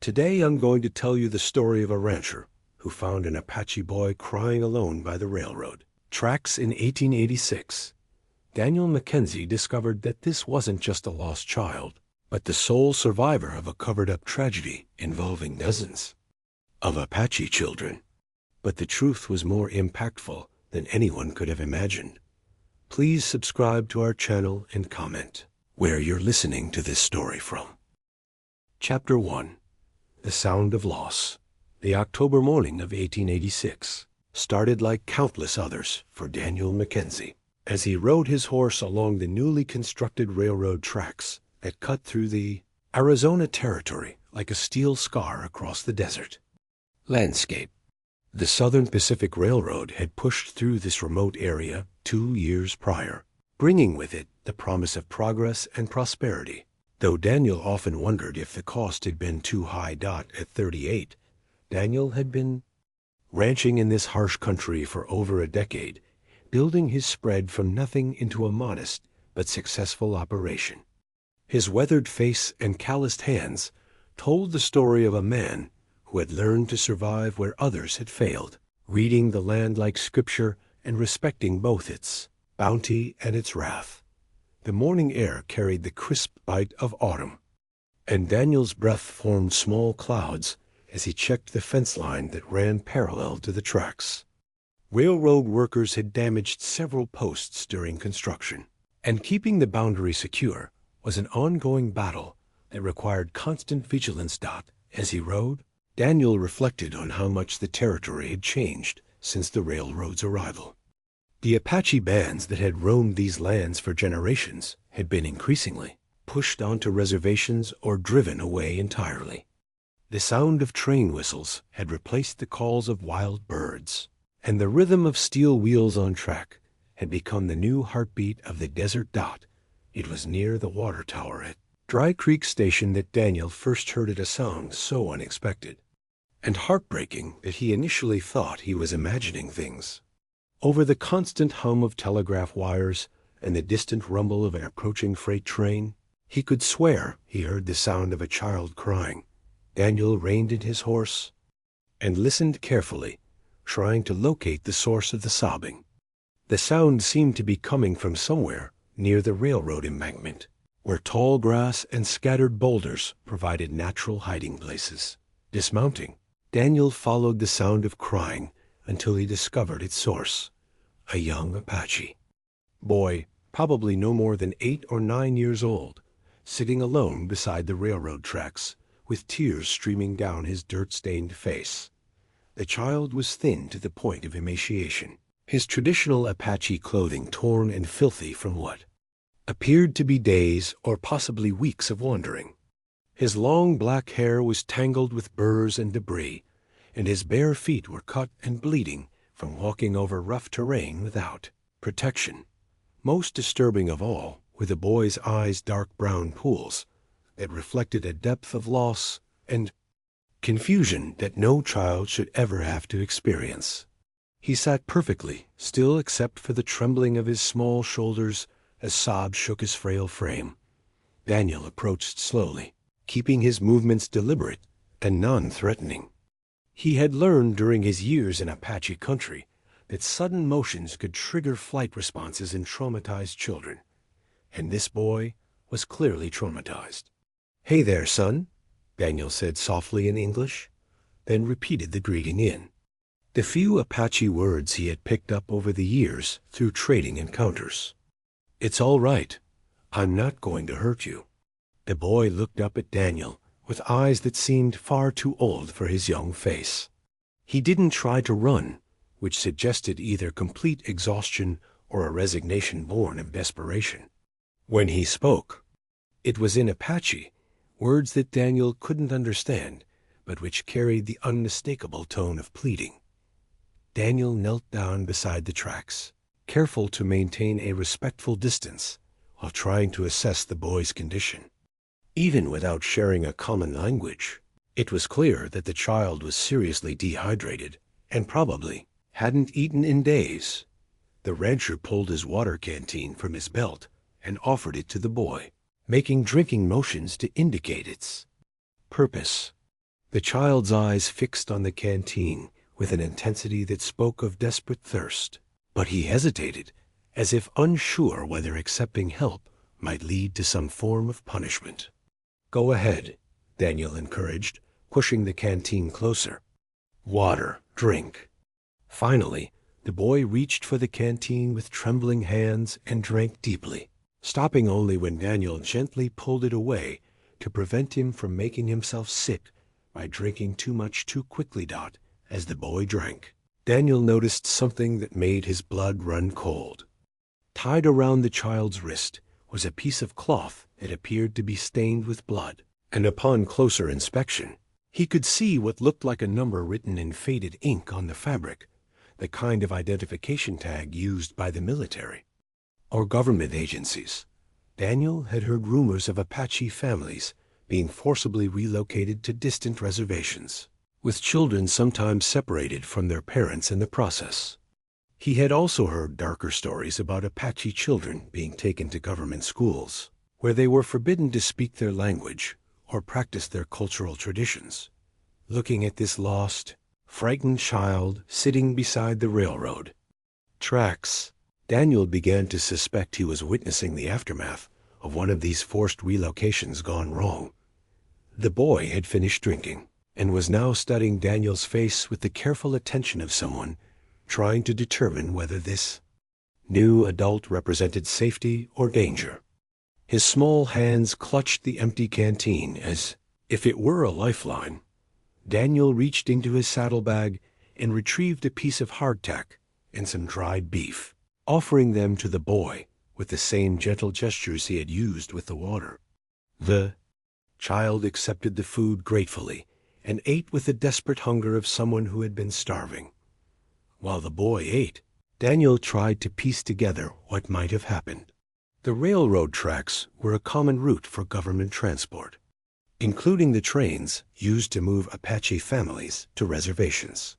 Today I'm going to tell you the story of a rancher who found an Apache boy crying alone by the railroad tracks in 1886. Daniel McKenzie discovered that this wasn't just a lost child, but the sole survivor of a covered-up tragedy involving dozens of Apache children. But the truth was more impactful than anyone could have imagined. Please subscribe to our channel and comment where you're listening to this story from. Chapter 1. The Sound of Loss. The October morning of 1886 started like countless others for Daniel McKenzie as he rode his horse along the newly constructed railroad tracks that cut through the Arizona Territory like a steel scar across the desert landscape. The Southern Pacific Railroad had pushed through this remote area 2 years prior, bringing with it the promise of progress and prosperity. Though Daniel often wondered if the cost had been too high. At 38, Daniel had been ranching in this harsh country for over a decade, building his spread from nothing into a modest but successful operation. His weathered face and calloused hands told the story of a man who had learned to survive where others had failed, reading the land like scripture and respecting both its bounty and its wrath. The morning air carried the crisp bite of autumn, and Daniel's breath formed small clouds as he checked the fence line that ran parallel to the tracks. Railroad workers had damaged several posts during construction, and keeping the boundary secure was an ongoing battle that required constant vigilance. As he rode, Daniel reflected on how much the territory had changed since the railroad's arrival. The Apache bands that had roamed these lands for generations had been increasingly pushed onto reservations or driven away entirely. The sound of train whistles had replaced the calls of wild birds, and the rhythm of steel wheels on track had become the new heartbeat of the desert. It was near the water tower at Dry Creek Station that Daniel first heard a sound so unexpected and heartbreaking that he initially thought he was imagining things. Over the constant hum of telegraph wires and the distant rumble of an approaching freight train, he could swear he heard the sound of a child crying. Daniel reined in his horse and listened carefully, trying to locate the source of the sobbing. The sound seemed to be coming from somewhere near the railroad embankment, where tall grass and scattered boulders provided natural hiding places. Dismounting, Daniel followed the sound of crying until he discovered its source. A young Apache boy, probably no more than 8 or 9 years old, sitting alone beside the railroad tracks with tears streaming down his dirt-stained face. The child was thin to the point of emaciation, his traditional Apache clothing torn and filthy from what appeared to be days or possibly weeks of wandering. His long black hair was tangled with burrs and debris, and his bare feet were cut and bleeding from walking over rough terrain without protection. Most disturbing of all were the boy's eyes' dark brown pools that reflected a depth of loss and confusion that no child should ever have to experience. He sat perfectly still except for the trembling of his small shoulders as sobs shook his frail frame. Daniel approached slowly, keeping his movements deliberate and non-threatening. He had learned during his years in Apache country that sudden motions could trigger flight responses in traumatized children, and this boy was clearly traumatized. "Hey there, son," Daniel said softly in English, then repeated the greeting in the few Apache words he had picked up over the years through trading encounters. "It's all right. I'm not going to hurt you." The boy looked up at Daniel with eyes that seemed far too old for his young face. He didn't try to run, which suggested either complete exhaustion or a resignation born of desperation. When he spoke, it was in Apache, words that Daniel couldn't understand, but which carried the unmistakable tone of pleading. Daniel knelt down beside the tracks, careful to maintain a respectful distance while trying to assess the boy's condition. Even without sharing a common language, it was clear that the child was seriously dehydrated and probably hadn't eaten in days. The rancher pulled his water canteen from his belt and offered it to the boy, making drinking motions to indicate its purpose. the child's eyes fixed on the canteen with an intensity that spoke of desperate thirst. But he hesitated, as if unsure whether accepting help might lead to some form of punishment. "Go ahead," Daniel encouraged, pushing the canteen closer. "Water, drink." Finally, the boy reached for the canteen with trembling hands and drank deeply, stopping only when Daniel gently pulled it away to prevent him from making himself sick by drinking too much too quickly. As the boy drank, Daniel noticed something that made his blood run cold. Tied around the child's wrist was a piece of cloth that appeared to be stained with blood, and upon closer inspection, he could see what looked like a number written in faded ink on the fabric, the kind of identification tag used by the military or government agencies. Daniel had heard rumors of Apache families being forcibly relocated to distant reservations, with children sometimes separated from their parents in the process. He had also heard darker stories about Apache children being taken to government schools, where they were forbidden to speak their language or practice their cultural traditions. Looking at this lost, frightened child sitting beside the railroad tracks, Daniel began to suspect he was witnessing the aftermath of one of these forced relocations gone wrong. The boy had finished drinking and was now studying Daniel's face with the careful attention of someone trying to determine whether this new adult represented safety or danger. His small hands clutched the empty canteen as if it were a lifeline. Daniel reached into his saddlebag and retrieved a piece of hardtack and some dried beef, offering them to the boy with the same gentle gestures he had used with the water. The child accepted the food gratefully and ate with the desperate hunger of someone who had been starving. While the boy ate, Daniel tried to piece together what might have happened. The railroad tracks were a common route for government transport, including the trains used to move Apache families to reservations.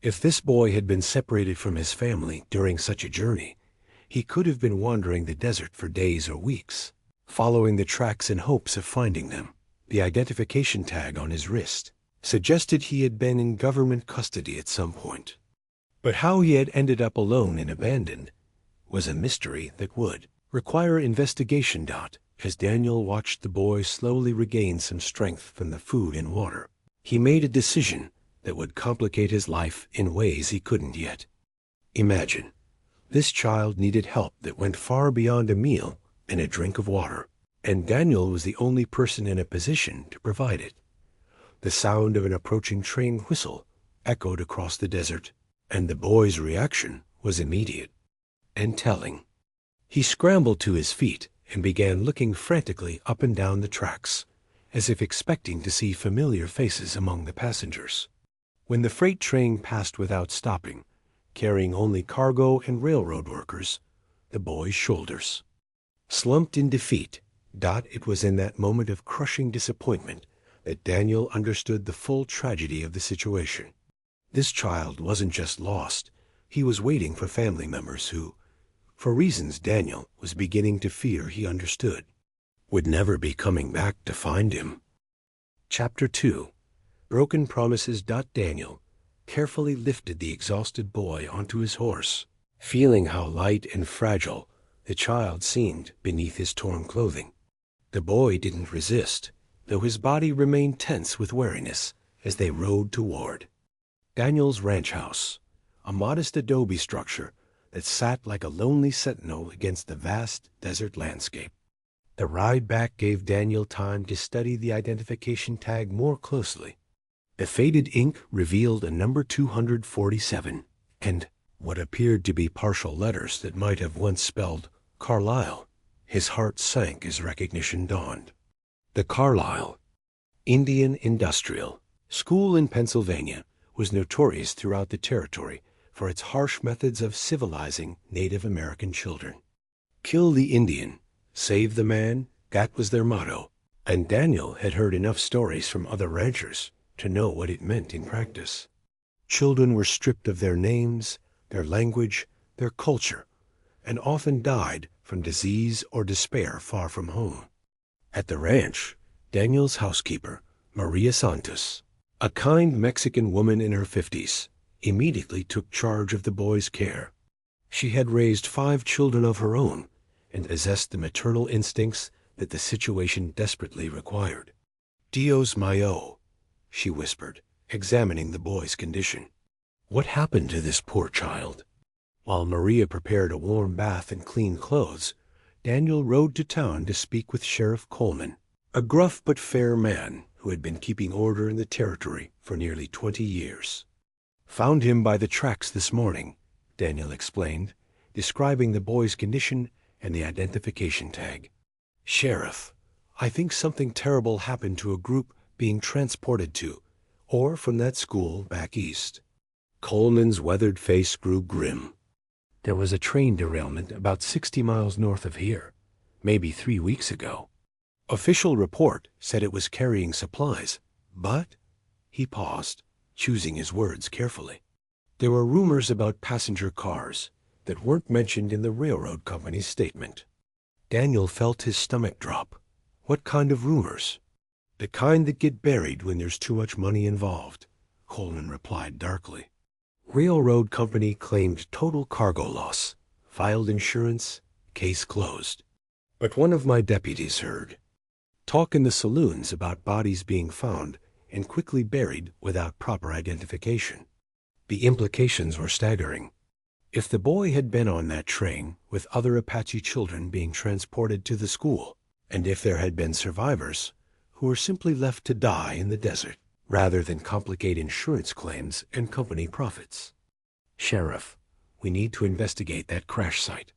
If this boy had been separated from his family during such a journey, he could have been wandering the desert for days or weeks, following the tracks in hopes of finding them. The identification tag on his wrist suggested he had been in government custody at some point. But how he had ended up alone and abandoned was a mystery that would require investigation. As Daniel watched the boy slowly regain some strength from the food and water, he made a decision that would complicate his life in ways he couldn't yet imagine. This child needed help that went far beyond a meal and a drink of water, and Daniel was the only person in a position to provide it. The sound of an approaching train whistle echoed across the desert, and the boy's reaction was immediate and telling. He scrambled to his feet and began looking frantically up and down the tracks, as if expecting to see familiar faces among the passengers. When the freight train passed without stopping, carrying only cargo and railroad workers, the boy's shoulders slumped in defeat. It was in that moment of crushing disappointment that Daniel understood the full tragedy of the situation. This child wasn't just lost, he was waiting for family members who, for reasons Daniel was beginning to fear he understood, would never be coming back to find him. Chapter 2. Broken Promises. Daniel carefully lifted the exhausted boy onto his horse, feeling how light and fragile the child seemed beneath his torn clothing. The boy didn't resist, though his body remained tense with weariness as they rode toward Daniel's ranch house, a modest adobe structure that sat like a lonely sentinel against the vast desert landscape. The ride back gave Daniel time to study the identification tag more closely. The faded ink revealed a number 247, and what appeared to be partial letters that might have once spelled Carlisle. His heart sank as recognition dawned. The Carlisle Indian Industrial School in Pennsylvania was notorious throughout the territory for its harsh methods of civilizing Native American children. Kill the Indian, save the man, that was their motto, and Daniel had heard enough stories from other ranchers to know what it meant in practice. Children were stripped of their names, their language, their culture, and often died from disease or despair far from home. At the ranch, Daniel's housekeeper, Maria Santos, A kind Mexican woman in her 50s immediately took charge of the boy's care. She had raised 5 children of her own and possessed the maternal instincts that the situation desperately required. "Dios mío," she whispered, examining the boy's condition. What happened to this poor child? While Maria prepared a warm bath and clean clothes, Daniel rode to town to speak with Sheriff Coleman, a gruff but fair man who had been keeping order in the territory for nearly 20 years. "Found him by the tracks this morning," Daniel explained, describing the boy's condition and the identification tag. "Sheriff, I think something terrible happened to a group being transported to, or from that school back east." Coleman's weathered face grew grim. "There was a train derailment about 60 miles north of here, maybe 3 weeks ago. Official report said it was carrying supplies, but—" he paused, choosing his words carefully. "There were rumors about passenger cars that weren't mentioned in the railroad company's statement." Daniel felt his stomach drop. What kind of rumors? "The kind that get buried when there's too much money involved," Coleman replied darkly. "Railroad company claimed total cargo loss, filed insurance, case closed. But one of my deputies heard talk in the saloons about bodies being found and quickly buried without proper identification. The implications were staggering. If the boy had been on that train with other Apache children being transported to the school, and if there had been survivors who were simply left to die in the desert, rather than complicate insurance claims and company profits. Sheriff, we need to investigate that crash site."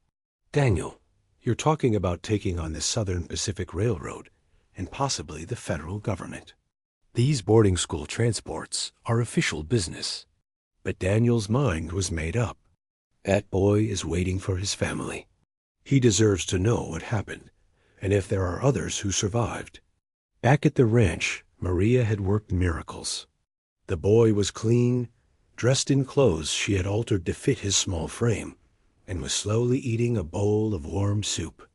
"Daniel, you're talking about taking on the Southern Pacific Railroad and possibly the federal government. These boarding school transports are official business." But Daniel's mind was made up. That boy is waiting for his family. He deserves to know what happened, and if there are others who survived. Back at the ranch, Maria had worked miracles. The boy was clean, dressed in clothes she had altered to fit his small frame, and was slowly eating a bowl of warm soup.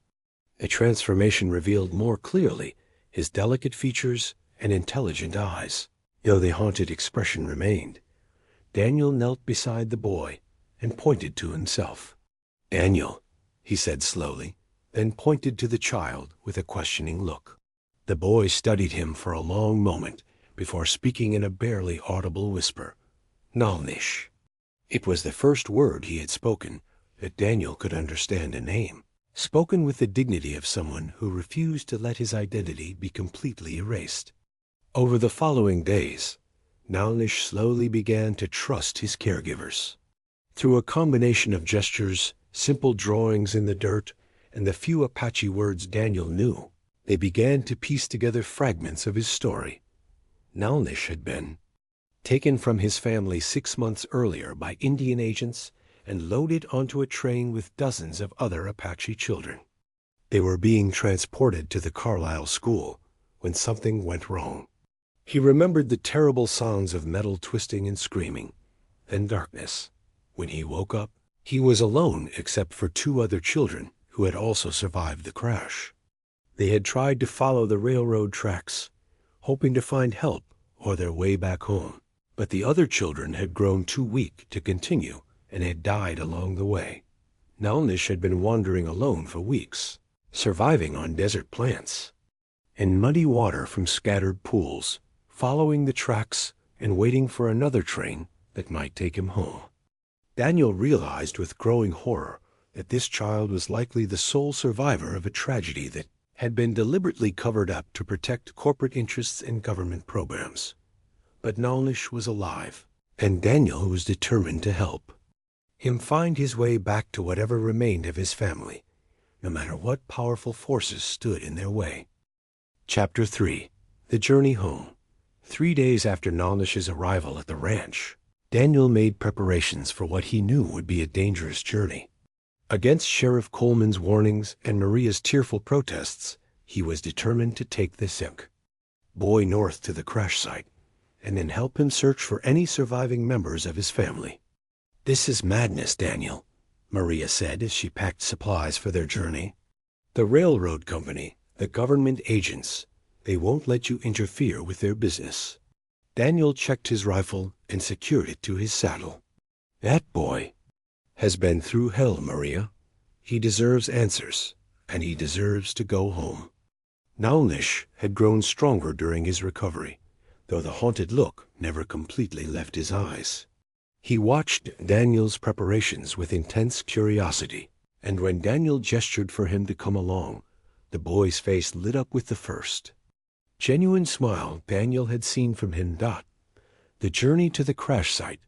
A transformation revealed more clearly his delicate features and intelligent eyes, though the haunted expression remained. Daniel knelt beside the boy and pointed to himself. "Daniel," he said slowly, then pointed to the child with a questioning look. The boy studied him for a long moment before speaking in a barely audible whisper. "Naalnish." It was the first word he had spoken that Daniel could understand a name, spoken with the dignity of someone who refused to let his identity be completely erased. Over the following days, Naalnish slowly began to trust his caregivers. Through a combination of gestures, simple drawings in the dirt, and the few Apache words Daniel knew, they began to piece together fragments of his story. Naalnish had been taken from his family 6 months earlier by Indian agents and loaded onto a train with dozens of other Apache children. They were being transported to the Carlisle school when something went wrong. He remembered the terrible sounds of metal twisting and screaming, then darkness. When he woke up, he was alone except for 2 other children who had also survived the crash. They had tried to follow the railroad tracks, hoping to find help or their way back home. But the other children had grown too weak to continue and had died along the way. Naalnish had been wandering alone for weeks, surviving on desert plants and muddy water from scattered pools, following the tracks and waiting for another train that might take him home. Daniel realized with growing horror that this child was likely the sole survivor of a tragedy that had been deliberately covered up to protect corporate interests and government programs. But Naalnish was alive, and Daniel was determined to help him find his way back to whatever remained of his family, no matter what powerful forces stood in their way. Chapter 3. The Journey Home. 3 days after Naalnish's arrival at the ranch, Daniel made preparations for what he knew would be a dangerous journey. Against Sheriff Coleman's warnings and Maria's tearful protests, he was determined to take the sick boy north to the crash site and then help him search for any surviving members of his family. "This is madness, Daniel," Maria said as she packed supplies for their journey. "The railroad company, the government agents, they won't let you interfere with their business. Daniel checked his rifle and secured it to his saddle. "That boy has been through hell, Maria. He deserves answers, and he deserves to go home." Naalnish had grown stronger during his recovery, though the haunted look never completely left his eyes. He watched Daniel's preparations with intense curiosity, and when Daniel gestured for him to come along, the boy's face lit up with the first genuine smile Daniel had seen from him. The journey to the crash site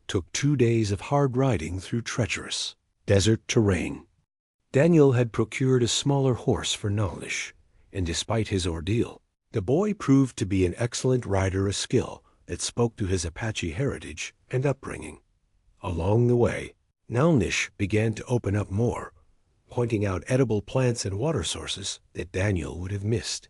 took 2 days of hard riding through treacherous desert terrain. Daniel had procured a smaller horse for Naalnish, and despite his ordeal, the boy proved to be an excellent rider, a skill that spoke to his Apache heritage and upbringing. Along the way, Naalnish began to open up more, pointing out edible plants and water sources that Daniel would have missed.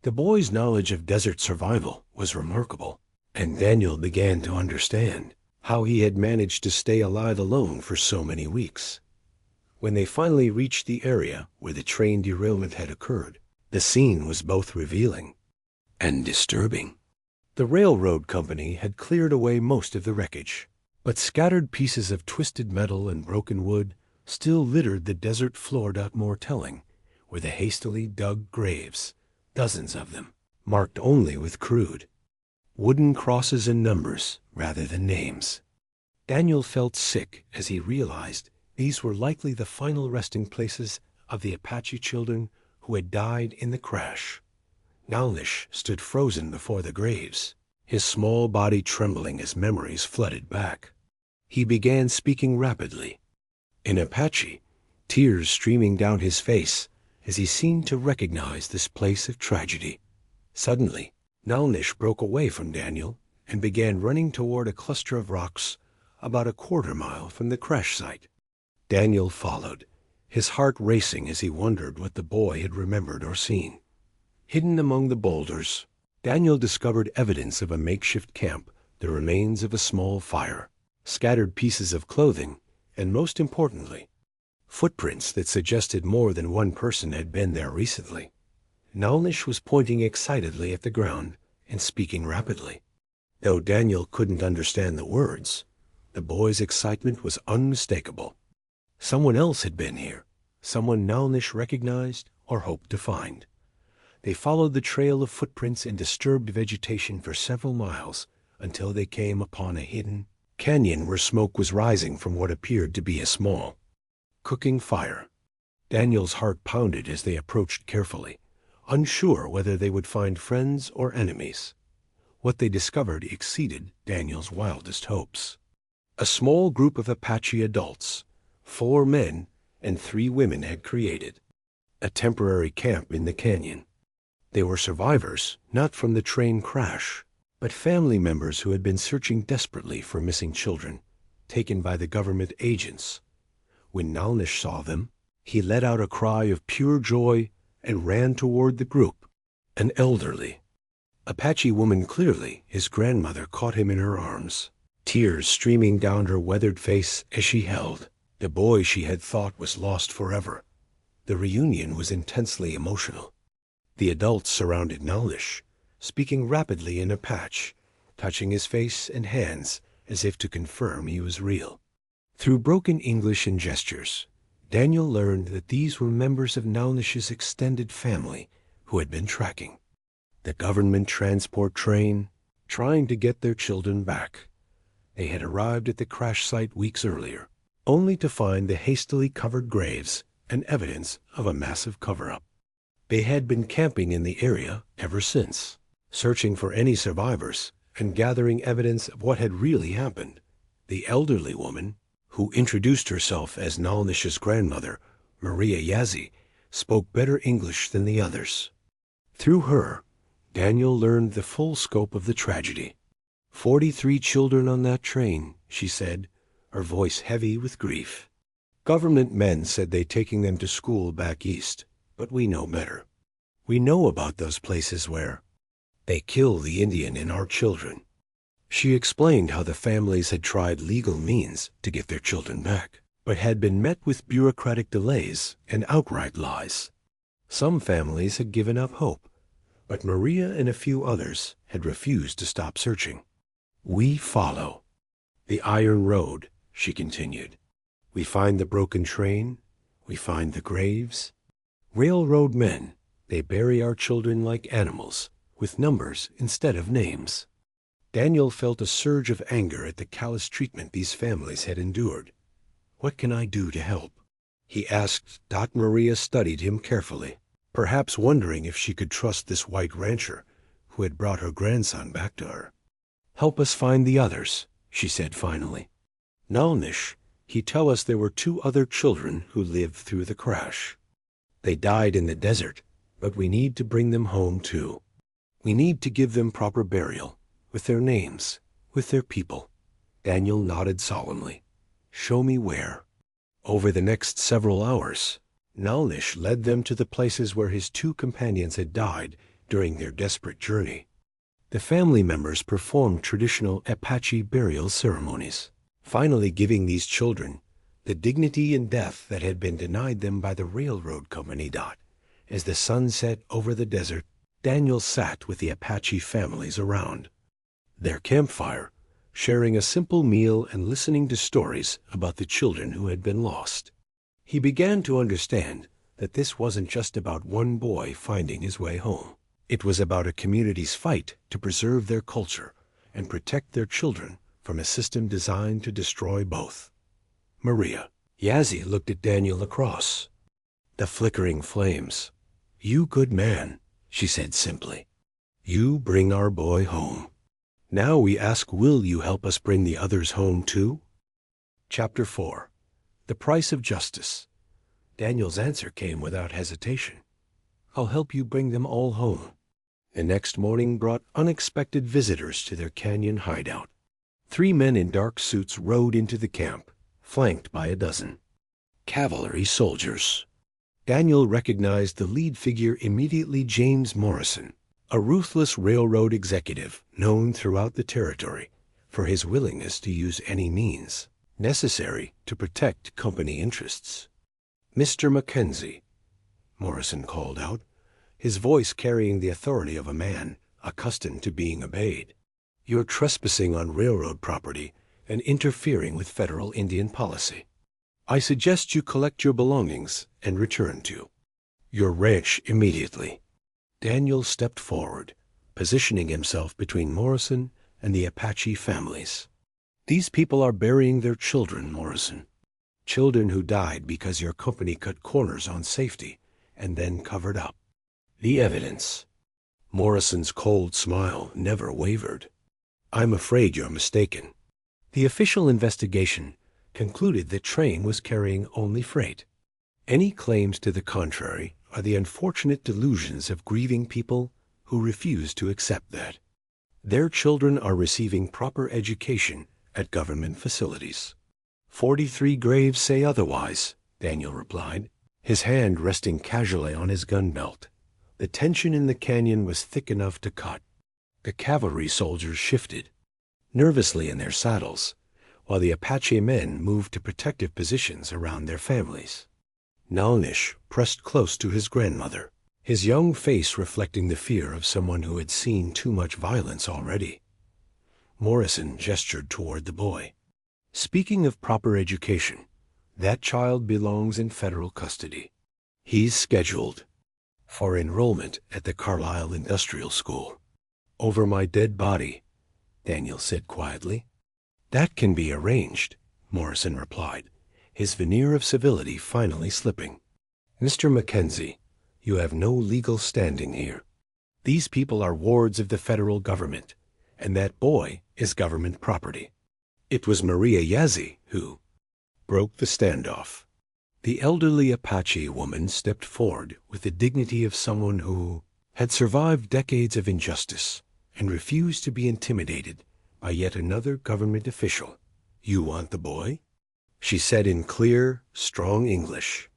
The boy's knowledge of desert survival was remarkable, and Daniel began to understand how he had managed to stay alive alone for so many weeks. When they finally reached the area where the train derailment had occurred, the scene was both revealing and disturbing. The railroad company had cleared away most of the wreckage, but scattered pieces of twisted metal and broken wood still littered the desert floor. More telling were the hastily dug graves, dozens of them, marked only with crude wooden crosses and numbers rather than names. Daniel felt sick as he realized these were likely the final resting places of the Apache children who had died in the crash. Naalnish stood frozen before the graves, his small body trembling as memories flooded back. He began speaking rapidly in Apache, tears streaming down his face as he seemed to recognize this place of tragedy. Suddenly, Naalnish broke away from Daniel and began running toward a cluster of rocks about a quarter-mile from the crash site. Daniel followed, his heart racing as he wondered what the boy had remembered or seen. Hidden among the boulders, Daniel discovered evidence of a makeshift camp, the remains of a small fire, scattered pieces of clothing, and most importantly, footprints that suggested more than one person had been there recently. Naalnish was pointing excitedly at the ground and speaking rapidly. Though Daniel couldn't understand the words, the boy's excitement was unmistakable. Someone else had been here, someone Naalnish recognized or hoped to find. They followed the trail of footprints in disturbed vegetation for several miles until they came upon a hidden canyon where smoke was rising from what appeared to be a small cooking fire. Daniel's heart pounded as they approached carefully, unsure whether they would find friends or enemies. What they discovered exceeded Daniel's wildest hopes. A small group of Apache adults, 4 men and 3 women, had created a temporary camp in the canyon. They were survivors, not from the train crash, but family members who had been searching desperately for missing children, taken by the government agents. When Naalnish saw them, he let out a cry of pure joy and ran toward the group. An elderly Apache woman, clearly his grandmother, caught him in her arms, tears streaming down her weathered face as she held the boy she had thought was lost forever. The reunion was intensely emotional. The adults surrounded Naalnish, speaking rapidly in Apache, touching his face and hands as if to confirm he was real. Through broken English and gestures, Daniel learned that these were members of Naalnish's extended family who had been tracking the government transport train, trying to get their children back. They had arrived at the crash site weeks earlier, only to find the hastily covered graves and evidence of a massive cover-up. They had been camping in the area ever since, searching for any survivors and gathering evidence of what had really happened. The elderly woman, who introduced herself as Naalnish's grandmother, Maria Yazzie, spoke better English than the others. Through her, Daniel learned the full scope of the tragedy. 43 children on that train, she said, her voice heavy with grief. Government men said they'd taking them to school back east, but we know better. We know about those places where they kill the Indian in our children. She explained how the families had tried legal means to get their children back, but had been met with bureaucratic delays and outright lies. Some families had given up hope, But Maria and a few others had refused to stop searching. "We follow the iron road," she continued. "We find the broken train. We find the graves. Railroad men, they bury our children like animals, with numbers instead of names." Daniel felt a surge of anger at the callous treatment these families had endured. "What can I do to help?" he asked. Maria studied him carefully, perhaps wondering if she could trust this white rancher who had brought her grandson back to her. "Help us find the others," she said finally. "Naalnish, he tell us there were 2 other children who lived through the crash. They died in the desert, but we need to bring them home too. We need to give them proper burial, with their names, with their people." Daniel nodded solemnly. "Show me where." Over the next several hours, Naalnish led them to the places where his 2 companions had died during their desperate journey. The family members performed traditional Apache burial ceremonies, finally giving these children the dignity in death that had been denied them by the railroad company. As the sun set over the desert, Daniel sat with the Apache families around their campfire, sharing a simple meal and listening to stories about the children who had been lost. He began to understand that this wasn't just about one boy finding his way home. It was about a community's fight to preserve their culture and protect their children from a system designed to destroy both. Maria Yazzie looked at Daniel across the flickering flames. "You good man," she said simply. "You bring our boy home. Now we ask, will you help us bring the others home too?" Chapter 4. The Price of Justice. Daniel's answer came without hesitation. "I'll help you bring them all home." The next morning brought unexpected visitors to their canyon hideout. 3 men in dark suits rode into the camp, flanked by a dozen cavalry soldiers. Daniel recognized the lead figure immediately: James Morrison, a ruthless railroad executive known throughout the territory for his willingness to use any means necessary to protect company interests. "Mr. McKenzie," Morrison called out, his voice carrying the authority of a man accustomed to being obeyed. "You're trespassing on railroad property and interfering with federal Indian policy. I suggest you collect your belongings and return to your ranch immediately." Daniel stepped forward, positioning himself between Morrison and the Apache families. "These people are burying their children, Morrison. Children who died because your company cut corners on safety and then covered up the evidence." Morrison's cold smile never wavered. "I'm afraid you're mistaken. The official investigation concluded the train was carrying only freight. Any claims to the contrary are the unfortunate delusions of grieving people who refuse to accept that. Their children are receiving proper education at government facilities." 43 graves say otherwise," Daniel replied, his hand resting casually on his gun belt. The tension in the canyon was thick enough to cut. The cavalry soldiers shifted nervously in their saddles, while the Apache men moved to protective positions around their families. Naalnish pressed close to his grandmother, his young face reflecting the fear of someone who had seen too much violence already. Morrison gestured toward the boy. "Speaking of proper education, that child belongs in federal custody. He's scheduled for enrollment at the Carlisle Industrial School." "Over my dead body," Daniel said quietly. "That can be arranged," Morrison replied, his veneer of civility finally slipping. "Mr. McKenzie, you have no legal standing here. These people are wards of the federal government, and that boy is government property." It was Maria Yazzie who broke the standoff. The elderly Apache woman stepped forward with the dignity of someone who had survived decades of injustice and refused to be intimidated by yet another government official. "You want the boy?" she said in clear, strong English.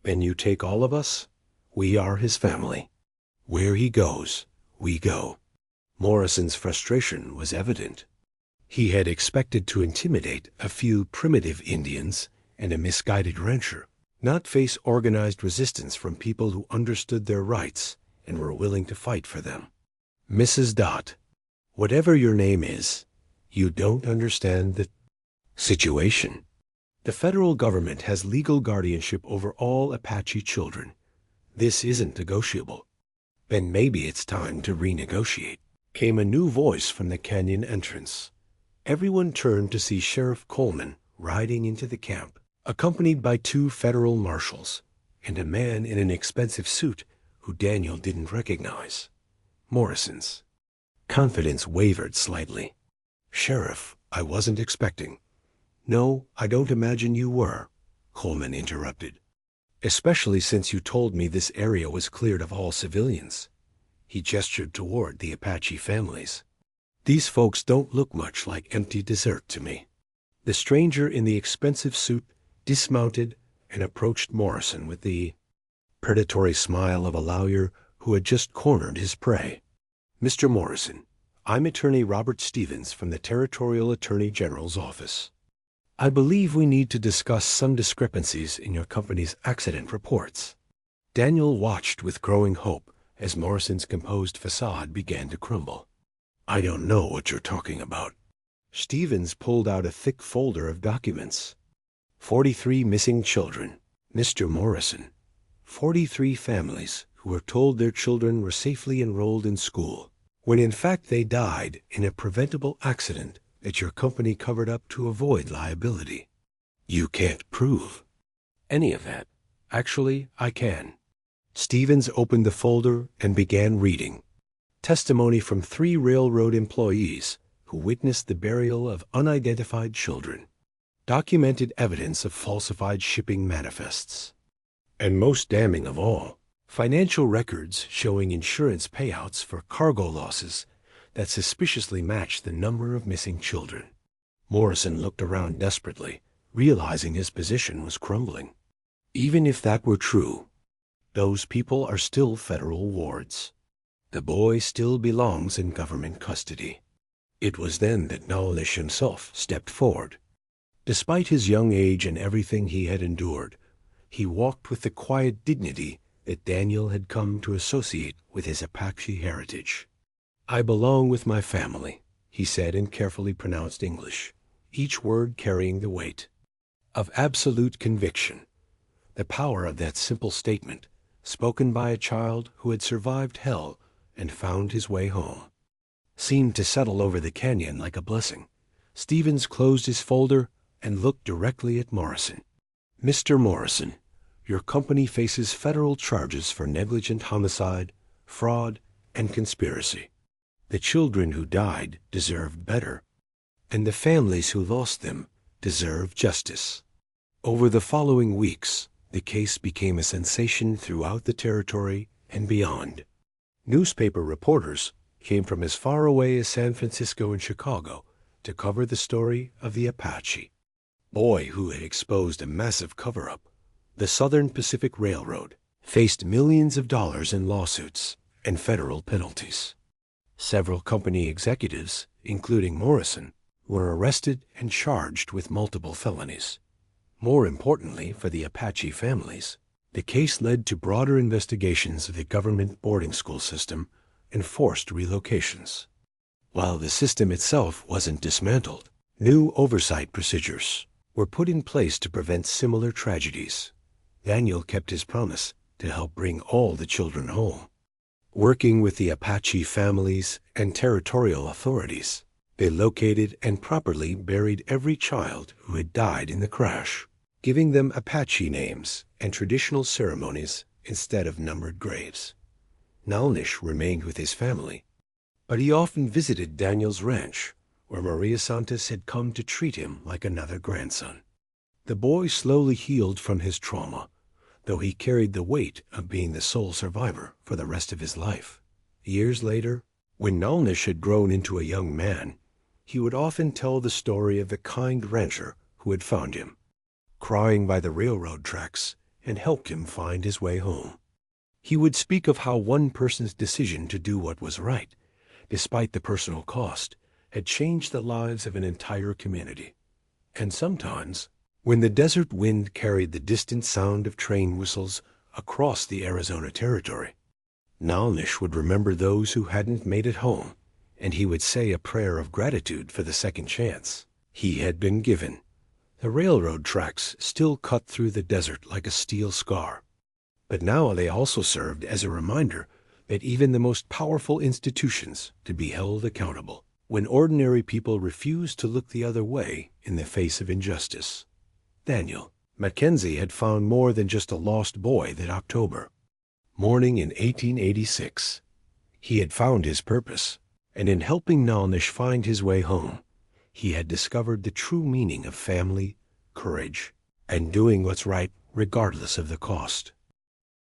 "Then you take all of us? We are his family. Where he goes, we go." Morrison's frustration was evident. He had expected to intimidate a few primitive Indians and a misguided rancher, not face organized resistance from people who understood their rights and were willing to fight for them. Mrs. Dot, whatever your name is, you don't understand the situation. The federal government has legal guardianship over all Apache children. This isn't negotiable. Then maybe it's time to renegotiate. Came a new voice from the canyon entrance. Everyone turned to see Sheriff Coleman riding into the camp, accompanied by 2 federal marshals and a man in an expensive suit who Daniel didn't recognize. Morrison's. Confidence wavered slightly. "Sheriff, I wasn't expecting." "No, I don't imagine you were," Coleman interrupted. "Especially since you told me this area was cleared of all civilians." He gestured toward the Apache families. "These folks don't look much like empty desert to me." The stranger in the expensive suit dismounted and approached Morrison with the predatory smile of a lawyer who had just cornered his prey. "Mr. Morrison, I'm Attorney Robert Stevens from the Territorial Attorney General's office. I believe we need to discuss some discrepancies in your company's accident reports." Daniel watched with growing hope as Morrison's composed facade began to crumble. "I don't know what you're talking about." Stevens pulled out a thick folder of documents. 43 missing children, Mr. Morrison. 43 families who were told their children were safely enrolled in school, when in fact they died in a preventable accident that your company covered up to avoid liability. You can't prove any of that. Actually, I can. Stevens opened the folder and began reading. Testimony from 3 railroad employees who witnessed the burial of unidentified children. Documented evidence of falsified shipping manifests. And most damning of all, financial records showing insurance payouts for cargo losses that suspiciously matched the number of missing children. Morrison looked around desperately, realizing his position was crumbling. Even if that were true, those people are still federal wards. The boy still belongs in government custody. It was then that Naalnish himself stepped forward. Despite his young age and everything he had endured, he walked with the quiet dignity that Daniel had come to associate with his Apache heritage. "I belong with my family," he said in carefully pronounced English, each word carrying the weight of absolute conviction. The power of that simple statement, spoken by a child who had survived hell and found his way home, seemed to settle over the canyon like a blessing. Stevens closed his folder and looked directly at Morrison. "Mr. Morrison, your company faces federal charges for negligent homicide, fraud, and conspiracy. The children who died deserved better, and the families who lost them deserve justice." Over the following weeks, the case became a sensation throughout the territory and beyond. Newspaper reporters came from as far away as San Francisco and Chicago to cover the story of the Apache boy who had exposed a massive cover-up. The Southern Pacific Railroad faced millions of dollars in lawsuits and federal penalties. Several company executives, including Morrison, were arrested and charged with multiple felonies. More importantly for the Apache families, the case led to broader investigations of the government boarding school system and forced relocations. While the system itself wasn't dismantled, new oversight procedures were put in place to prevent similar tragedies. Daniel kept his promise to help bring all the children home. Working with the Apache families and territorial authorities, they located and properly buried every child who had died in the crash, giving them Apache names and traditional ceremonies instead of numbered graves. Naalnish remained with his family, but he often visited Daniel's ranch, where Maria Santos had come to treat him like another grandson. The boy slowly healed from his trauma, though he carried the weight of being the sole survivor for the rest of his life. Years later, when Naalnish had grown into a young man, he would often tell the story of the kind rancher who had found him, crying by the railroad tracks, and helped him find his way home. He would speak of how one person's decision to do what was right, despite the personal cost, had changed the lives of an entire community. And sometimes, when the desert wind carried the distant sound of train whistles across the Arizona territory, Naalnish would remember those who hadn't made it home, and he would say a prayer of gratitude for the second chance he had been given. The railroad tracks still cut through the desert like a steel scar. But now they also served as a reminder that even the most powerful institutions could be held accountable when ordinary people refused to look the other way in the face of injustice. Daniel McKenzie had found more than just a lost boy that October morning in 1886. He had found his purpose, and in helping Naalnish find his way home, he had discovered the true meaning of family, courage, and doing what's right regardless of the cost.